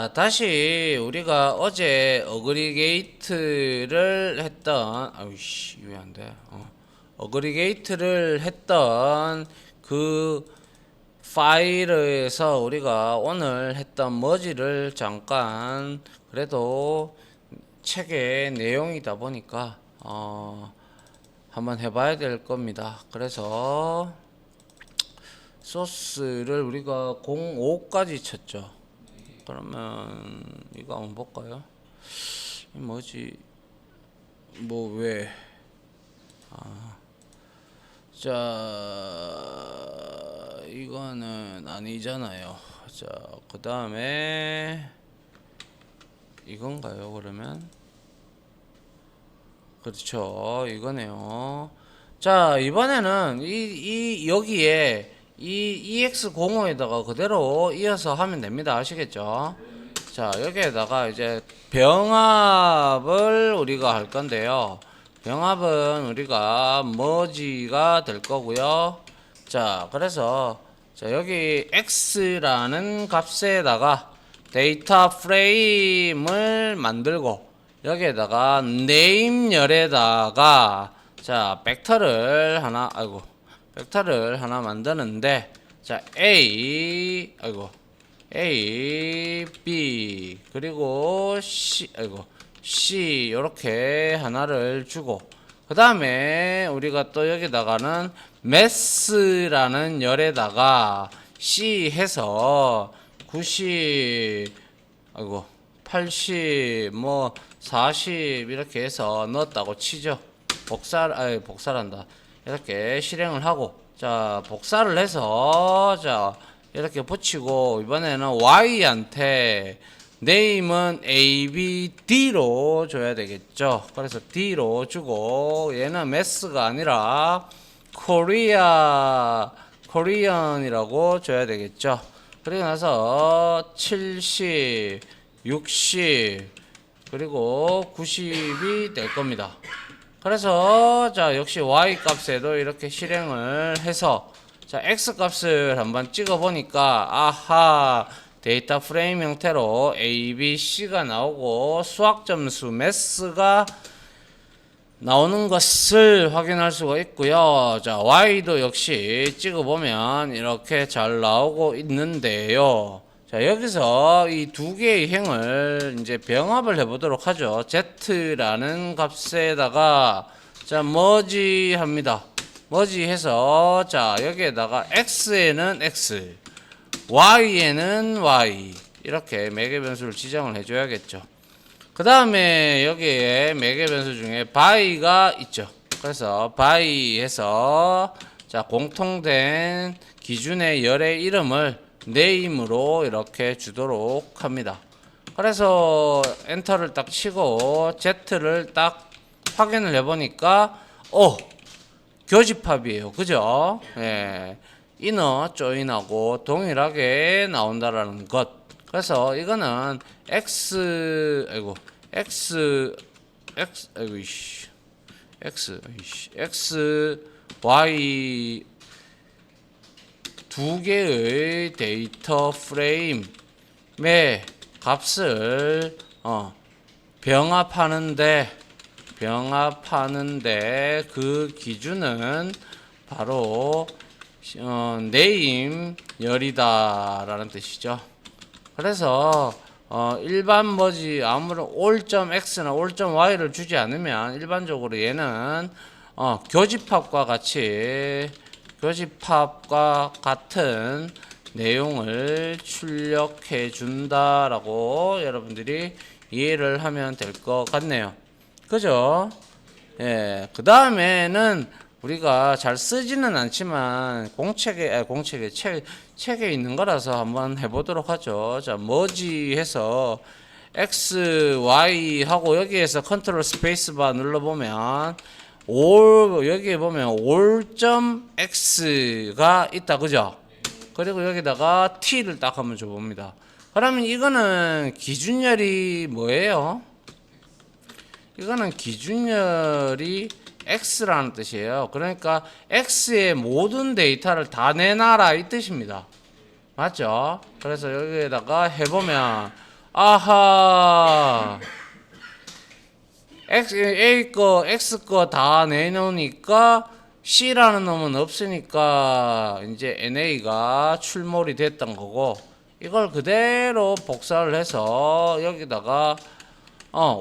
자, 다시 우리가 어제 어그리게이트를 했던, 아우씨, 왜 안 돼? 어그리게이트를 했던 그 파일에서 우리가 오늘 했던 머지를 잠깐 그래도 책의 내용이다 보니까 한번 해봐야 될 겁니다. 그래서 소스를 우리가 05까지 쳤죠. 그러면 이거 한번 볼까요? 뭐지? 뭐 왜? 자, 이거는 아니잖아요. 자, 그 다음에 이건가요? 그러면 그렇죠. 이거네요. 자, 이번에는 여기에 이 EX05에다가 그대로 이어서 하면 됩니다. 아시겠죠? 자, 여기에다가 이제 병합을 우리가 할 건데요. 병합은 우리가 머지가 될 거고요. 자, 그래서 자, 여기 x라는 값에다가 데이터 프레임을 만들고 여기에다가 네임열에다가 자, 벡터를 하나 만드는데 자, A B 그리고 C 요렇게 하나를 주고 그 다음에 우리가 또 여기다가는 매스라는 열에다가 C 해서 90 80 뭐 40 이렇게 해서 넣었다고 치죠. 복사한다. 이렇게 실행을 하고 자, 복사를 해서 자, 이렇게 붙이고 이번에는 Y한테 네임은 ABD로 줘야 되겠죠. 그래서 D로 주고 얘는 매스가 아니라 코리안이라고 줘야 되겠죠. 그리고 나서 70, 60 그리고 90이 될 겁니다. 그래서 자, 역시 Y 값에도 이렇게 실행을 해서 자, X 값을 한번 찍어 보니까 아하, 데이터 프레임 형태로 A, B, C가 나오고 수학 점수 매스가 나오는 것을 확인할 수가 있고요. 자, Y도 역시 찍어 보면 이렇게 잘 나오고 있는데요. 자, 여기서 이 두 개의 행을 이제 병합을 해보도록 하죠. Z라는 값에다가 자, 머지 합니다. 머지 해서 자, 여기에다가 X에는 X, Y에는 Y 이렇게 매개 변수를 지정을 해줘야겠죠. 그 다음에 여기에 매개 변수 중에 by가 있죠. 그래서 by 해서 자, 공통된 기준의 열의 이름을 name으로 이렇게 주도록 합니다. 그래서 엔터를 딱 치고 Z를 딱 확인을 해보니까 교집합이에요. 그죠? 예. 이너 조인하고 동일하게 나온다라는 것. 그래서 이거는 X Y 두 개의 데이터 프레임의 값을 병합하는데 그 기준은 바로 네임 열이다 라는 뜻이죠. 그래서 일반 머지 아무런 all.x나 all.y를 주지 않으면 일반적으로 얘는 교집합과 같은 내용을 출력해 준다라고 여러분들이 이해를 하면 될 것 같네요. 그죠? 예. 그 다음에는 우리가 잘 쓰지는 않지만 책에 있는 거라서 한번 해보도록 하죠. 자, 머지 해서 X, Y 하고 여기에서 컨트롤 스페이스바 눌러보면 여기에 보면 all.x가 있다. 그죠? 그리고 여기다가 t를 딱 한번 줘봅니다. 그러면 이거는 기준열이 뭐예요? 이거는 기준열이 x라는 뜻이에요. 그러니까 x의 모든 데이터를 다 내놔라 이 뜻입니다. 맞죠? 그래서 여기에다가 해보면 아하, A 거, X 거 다 내놓으니까 C라는 놈은 없으니까 이제 NA가 출몰이 됐던 거고, 이걸 그대로 복사를 해서 여기다가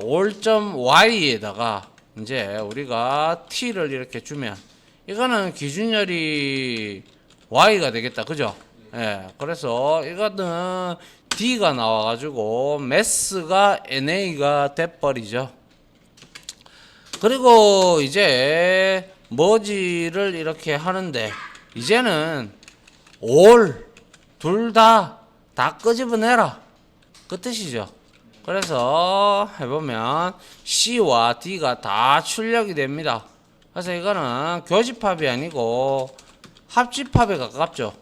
올.y에다가 이제 우리가 t를 이렇게 주면 이거는 기준열이 y가 되겠다, 그죠? 예, 그래서 이거는 d가 나와가지고 매스가 na가 돼버리죠. 그리고 이제 머지를 이렇게 하는데 이제는 올 둘 다 끄집어내라, 그 뜻이죠. 그래서 해보면 C와 D가 다 출력이 됩니다. 그래서 이거는 교집합이 아니고 합집합에 가깝죠.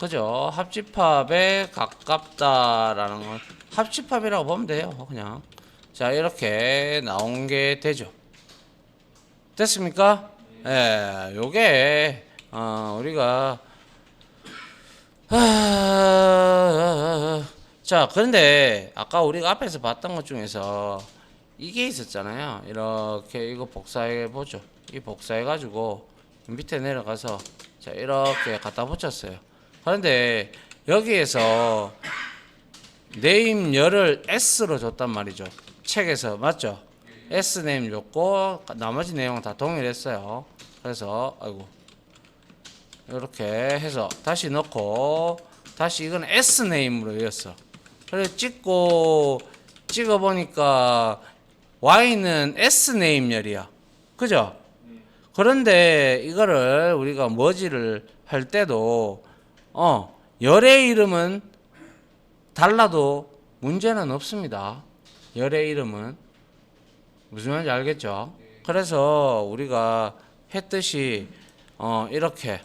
그죠? 합집합에 가깝다라는 건 합집합이라고 보면 돼요. 그냥. 자, 이렇게 나온 게 되죠. 됐습니까? 예, 요게 우리가 자, 그런데 아까 우리가 앞에서 봤던 것 중에서 이게 있었잖아요. 이렇게 이거 복사해 보죠. 이 복사해 가지고 밑에 내려가서 자, 이렇게 갖다 붙였어요. 그런데 여기에서 네임열을 S로 줬단 말이죠. 책에서 맞죠? S 네임 줬고 나머지 내용 다 동일했어요. 그래서 아이고 이렇게 해서 다시 넣고 다시 이건 S 네임으로 이었어. 그래서 찍어 보니까 Y는 S 네임열이야. 그죠? 그런데 이거를 우리가 머지를 할 때도 열의 이름은 달라도 문제는 없습니다. 열의 이름은 무슨 말인지 알겠죠? 그래서 우리가 했듯이 이렇게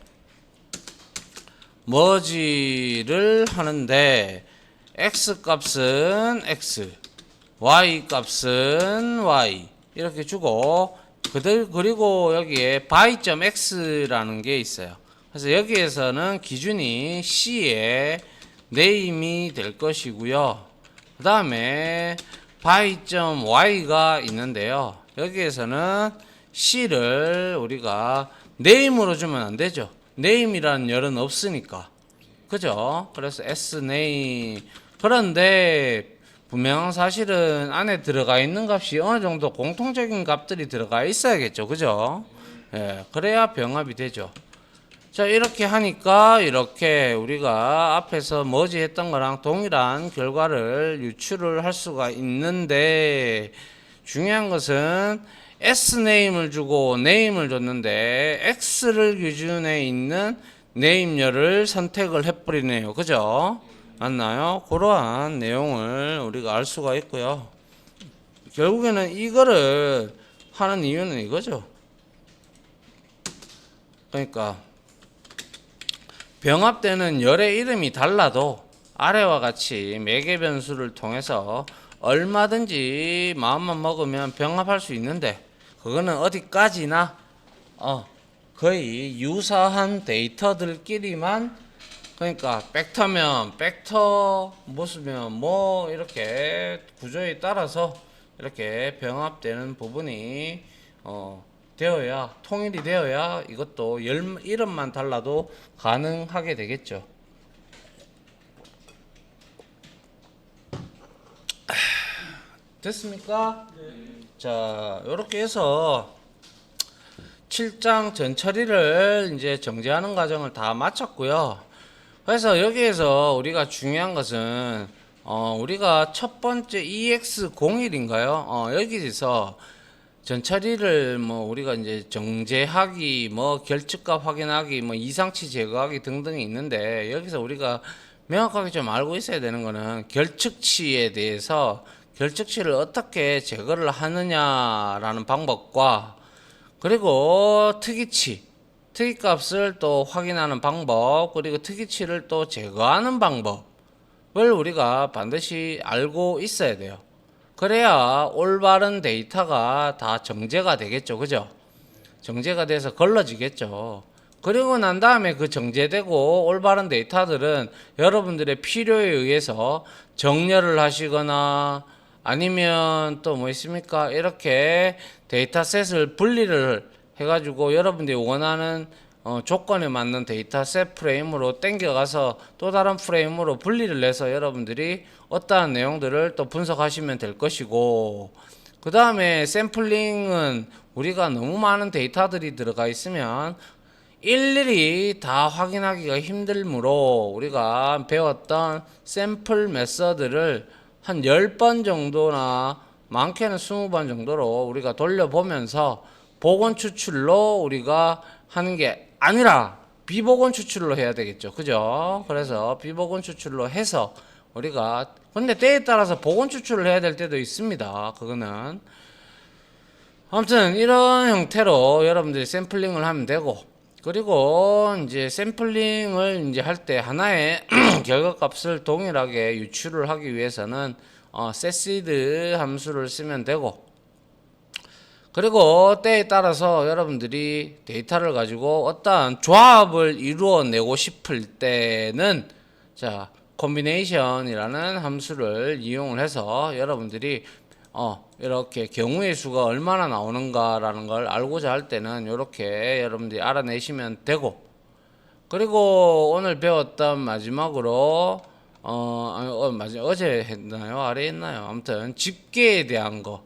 머지를 하는데 x 값은 x, y 값은 y 이렇게 주고 그리고 여기에 by.x라는 게 있어요. 그래서 여기에서는 기준이 C의 네임이 될 것이고요. 그 다음에 by.y가 있는데요. 여기에서는 C를 우리가 네임으로 주면 안 되죠. 네임이라는 열은 없으니까. 그죠? 그래서 sName. 그런데 분명한 사실은 안에 들어가 있는 값이 어느 정도 공통적인 값들이 들어가 있어야겠죠. 그죠? 예, 그래야 병합이 되죠. 자, 이렇게 하니까 이렇게 우리가 앞에서 머지 했던 거랑 동일한 결과를 유출을 할 수가 있는데 중요한 것은 sName을 주고 name을 줬는데 x를 기준에 있는 네임열을 선택을 해버리네요. 그죠? 맞나요? 그러한 내용을 우리가 알 수가 있고요. 결국에는 이거를 하는 이유는 이거죠. 그러니까 병합되는 열의 이름이 달라도 아래와 같이 매개 변수를 통해서 얼마든지 마음만 먹으면 병합할 수 있는데 그거는 어디까지나 거의 유사한 데이터들끼리만, 그러니까 벡터면 벡터, 모습이면 뭐 이렇게 구조에 따라서 이렇게 병합되는 부분이 되어야, 통일이 되어야 이것도 이름만 달라도 가능하게 되겠죠. 됐습니까? 네. 자, 이렇게 해서 7장 전처리를 이제 정제하는 과정을 다 마쳤고요. 그래서 여기에서 우리가 중요한 것은 우리가 첫 번째 EX01인가요? 여기서 전처리를 뭐 우리가 이제 정제하기, 뭐 결측값 확인하기, 뭐 이상치 제거하기 등등이 있는데 여기서 우리가 명확하게 좀 알고 있어야 되는 거는 결측치에 대해서 결측치를 어떻게 제거를 하느냐라는 방법과 그리고 특이값을 또 확인하는 방법, 그리고 특이치를 또 제거하는 방법을 우리가 반드시 알고 있어야 돼요. 그래야 올바른 데이터가 다 정제가 되겠죠. 그죠? 정제가 돼서 걸러지겠죠. 그리고 난 다음에 그 정제되고 올바른 데이터들은 여러분들의 필요에 의해서 정렬을 하시거나 아니면 또 뭐 있습니까? 이렇게 데이터셋을 분리를 해가지고 여러분들이 원하는 조건에 맞는 데이터셋 프레임으로 땡겨가서 또 다른 프레임으로 분리를 해서 여러분들이 어떠한 내용들을 또 분석하시면 될 것이고, 그 다음에 샘플링은 우리가 너무 많은 데이터들이 들어가 있으면 일일이 다 확인하기가 힘들므로 우리가 배웠던 샘플 메서드를 한 10번 정도나 많게는 20번 정도로 우리가 돌려보면서 복원 추출로 우리가 하는 게 아니라 비복원 추출로 해야 되겠죠. 그죠? 그래서 비복원 추출로 해서 우리가, 근데 때에 따라서 복원 추출을 해야 될 때도 있습니다. 그거는 아무튼 이런 형태로 여러분들이 샘플링을 하면 되고, 그리고 이제 샘플링을 이제 할 때 하나의 결과값을 동일하게 유출을 하기 위해서는 세시드 함수를 쓰면 되고, 그리고 때에 따라서 여러분들이 데이터를 가지고 어떠한 조합을 이루어내고 싶을 때는 자 콤비네이션이라는 함수를 이용을 해서 여러분들이 이렇게 경우의 수가 얼마나 나오는가라는 걸 알고자 할 때는 이렇게 여러분들이 알아내시면 되고, 그리고 오늘 배웠던 마지막으로 어제 했나요? 아래 했나요? 아무튼 집계에 대한 거,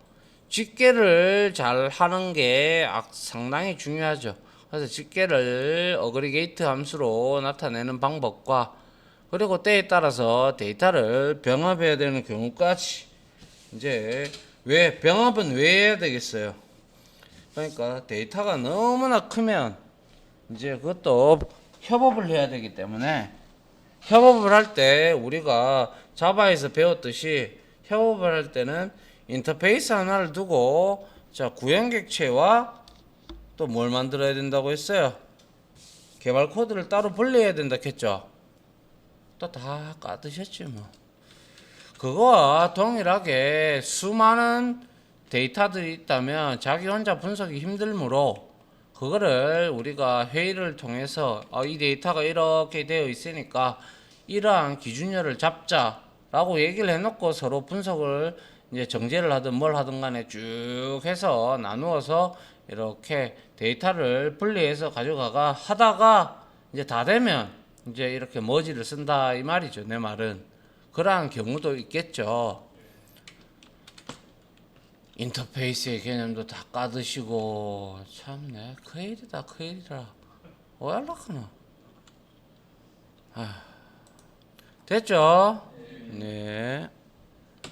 집계를 잘 하는 게 상당히 중요하죠. 그래서 집계를 어그리게이트 함수로 나타내는 방법과, 그리고 때에 따라서 데이터를 병합해야 되는 경우까지, 이제 왜 병합은 왜 해야 되겠어요? 그러니까 데이터가 너무나 크면 이제 그것도 협업을 해야 되기 때문에, 협업을 할 때 우리가 자바에서 배웠듯이 협업을 할 때는 인터페이스 하나를 두고 자 구현객체와 또 뭘 만들어야 된다고 했어요? 개발 코드를 따로 분리해야 된다 했죠? 또 다 까드셨지 뭐. 그거와 동일하게 수많은 데이터들이 있다면 자기 혼자 분석이 힘들므로 그거를 우리가 회의를 통해서 이 데이터가 이렇게 되어 있으니까 이러한 기준열을 잡자라고 얘기를 해놓고 서로 분석을 이제 정제를 하든 뭘 하든 간에 쭉 해서 나누어서 이렇게 데이터를 분리해서 가져가가 하다가 이제 다 되면 이제 이렇게 머지를 쓴다 이 말이죠. 내 말은 그러한 경우도 있겠죠. 인터페이스의 개념도 다 까드시고 참네 큰일이다 큰일이라. 왜 연락하나? 됐죠? 네.